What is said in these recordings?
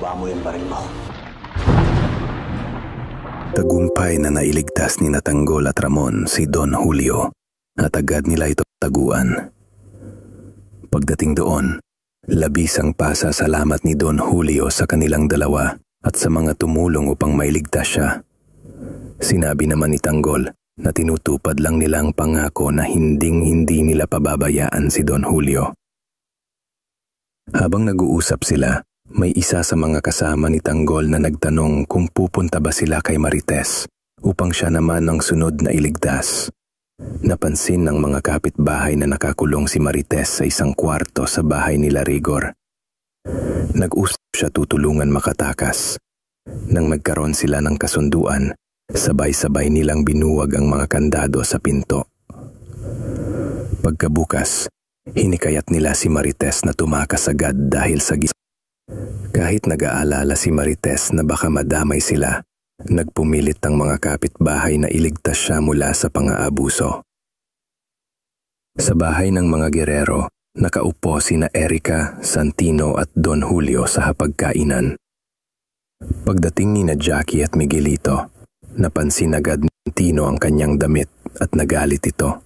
Ibaba mo yung baril mo. Tagumpay na nailigtas ni Tanggol at Ramon si Don Julio at agad nila ito taguan. Pagdating doon, labis ang pasasalamat ni Don Julio sa kanilang dalawa at sa mga tumulong upang mailigtas siya. Sinabi naman ni Tanggol na tinutupad lang nila ang pangako na hinding-hindi nila pababayaan si Don Julio. Habang nag-uusap sila, may isa sa mga kasama ni Tanggol na nagtanong kung pupunta ba sila kay Marites upang siya naman ang sunod na iligtas. Napansin ng mga kapitbahay na nakakulong si Marites sa isang kwarto sa bahay nila Rigor. Nag-usap siya tutulungan makatakas. Nang nagkaroon sila ng kasunduan, sabay-sabay nilang binuwag ang mga kandado sa pinto. Pagkabukas, hinikayat nila si Marites na tumakas agad dahil sa gising. Kahit nag-aalala si Marites na baka madamay sila, nagpumilit ang mga kapitbahay na iligtas siya mula sa pang-aabuso. Sa bahay ng mga gerero, nakaupo sina Erica, Santino at Don Julio sa hapagkainan. Pagdating ni Jackie at Miguelito, napansin agad ni Santino ang kanyang damit at nagalit ito.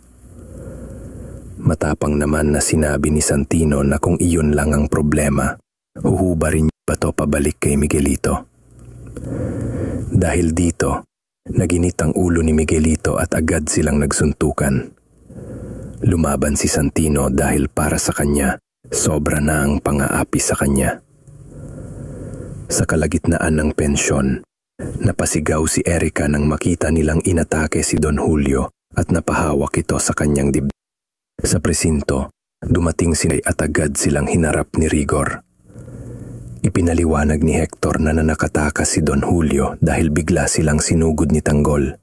Matapang naman na sinabi ni Santino na kung iyon lang ang problema, huhubarin niya ba to pabalik kay Miguelito. Dahil dito, naginit ang ulo ni Miguelito at agad silang nagsuntukan. Lumaban si Santino dahil para sa kanya, sobra na ang pang-aapi sa kanya. Sa kalagitnaan ng pensyon, napasigaw si Erica nang makita nilang inatake si Don Julio at napahawak ito sa kanyang dibdib. Sa presinto, dumating sila at agad silang hinarap ni Rigor. Ipinaliwanag ni Hector na nakatakas si Don Julio dahil bigla silang sinugod ni Tanggol.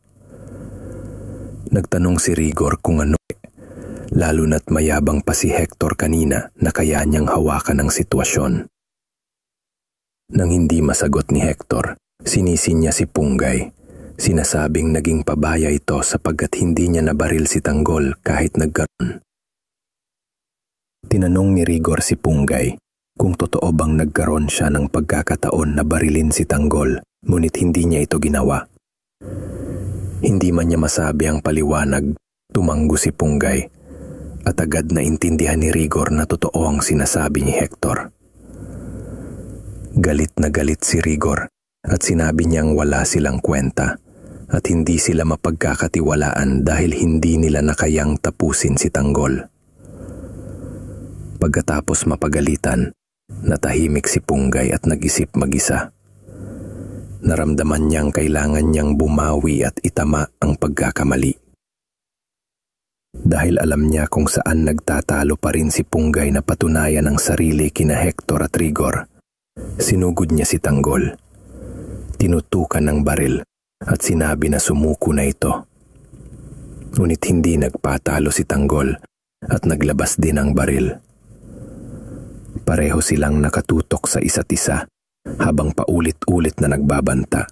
Nagtanong si Rigor kung ano, lalo na't mayabang pa si Hector kanina na kaya niyang hawakan ang sitwasyon. Nang hindi masagot ni Hector, sinisin niya si Punggay. Sinasabing naging pabaya ito sapagkat hindi niya nabaril si Tanggol kahit nagkaroon. Tinanong ni Rigor si Punggay kung totoo bang nagkaroon siya ng pagkakataon na barilin si Tanggol, ngunit hindi niya ito ginawa. Hindi man niya masabi ang paliwanag, tumanggo si Punggay at agad na intindihan ni Rigor na totoo ang sinasabi ni Hector. Galit na galit si Rigor at sinabi niyang wala silang kwenta at hindi sila mapagkakatiwalaan dahil hindi nila nakayang tapusin si Tanggol. Pagkatapos mapagalitan, natahimik si Punggay at nag-isip mag-isa. Naramdaman niyang kailangan niyang bumawi at itama ang pagkakamali. Dahil alam niya kung saan nagtatalo pa rin si Punggay na patunayan ang sarili kina Hector at Rigor, sinugod niya si Tanggol. Tinutukan ng baril at sinabi na sumuko na ito. Ngunit hindi nagpatalo si Tanggol at naglabas din ang baril. Pareho silang nakatutok sa isa't isa habang paulit-ulit na nagbabanta.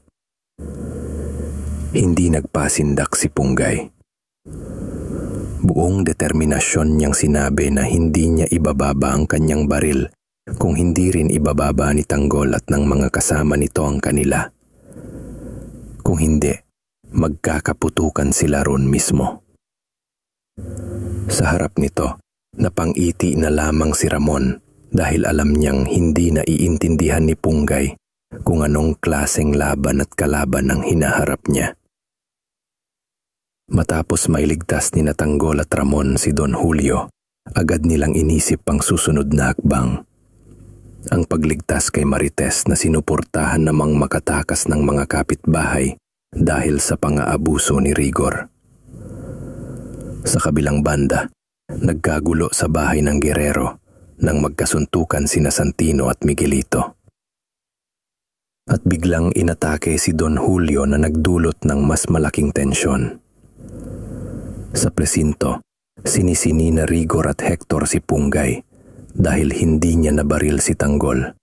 Hindi nagpasindak si Punggay. Buong determinasyon niyang sinabi na hindi niya ibababa ang kanyang baril kung hindi rin ibababa ni Tanggol at ng mga kasama nito ang kanila. Kung hindi, magkakaputukan sila ron mismo. Sa harap nito, napangiti na lamang si Ramon dahil alam niyang hindi naiintindihan ni Punggay kung anong klaseng laban at kalaban ang hinaharap niya. Matapos mailigtas ni Tanggol at Ramon si Don Julio, agad nilang inisip ang susunod na hakbang. Ang pagligtas kay Marites na sinuportahan namang makatakas ng mga kapitbahay dahil sa pang-aabuso ni Rigor. Sa kabilang banda, nagkagulo sa bahay ng gerero nang magkasuntukan sina Santino at Miguelito. At biglang inatake si Don Julio na nagdulot ng mas malaking tensyon. Sa presinto, sinisini na Rigor at Hector si Punggay dahil hindi niya nabaril si Tanggol.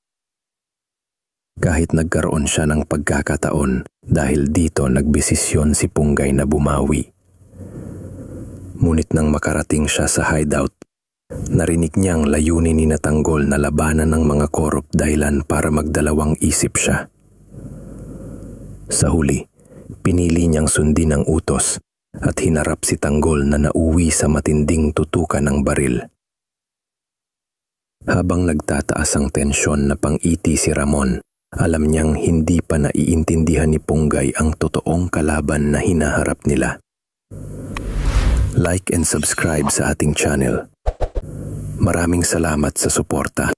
Kahit nagkaroon siya ng pagkakataon dahil dito nagbesisyon si Punggay na bumawi. Ngunit nang makarating siya sa hideout, Narinig niyang layunin ni Natanggol na labanan ng mga korop dahilan para magdalawang isip siya. Sa huli, pinili niyang sundin ang utos at hinarap si Tanggol na nauwi sa matinding tutukan ng baril. Habang nagtataas ang tensyon na pang-iti si Ramon, alam niyang hindi pa naiintindihan ni Punggay ang totoong kalaban na hinaharap nila. Like and subscribe sa ating channel. Maraming salamat sa suporta.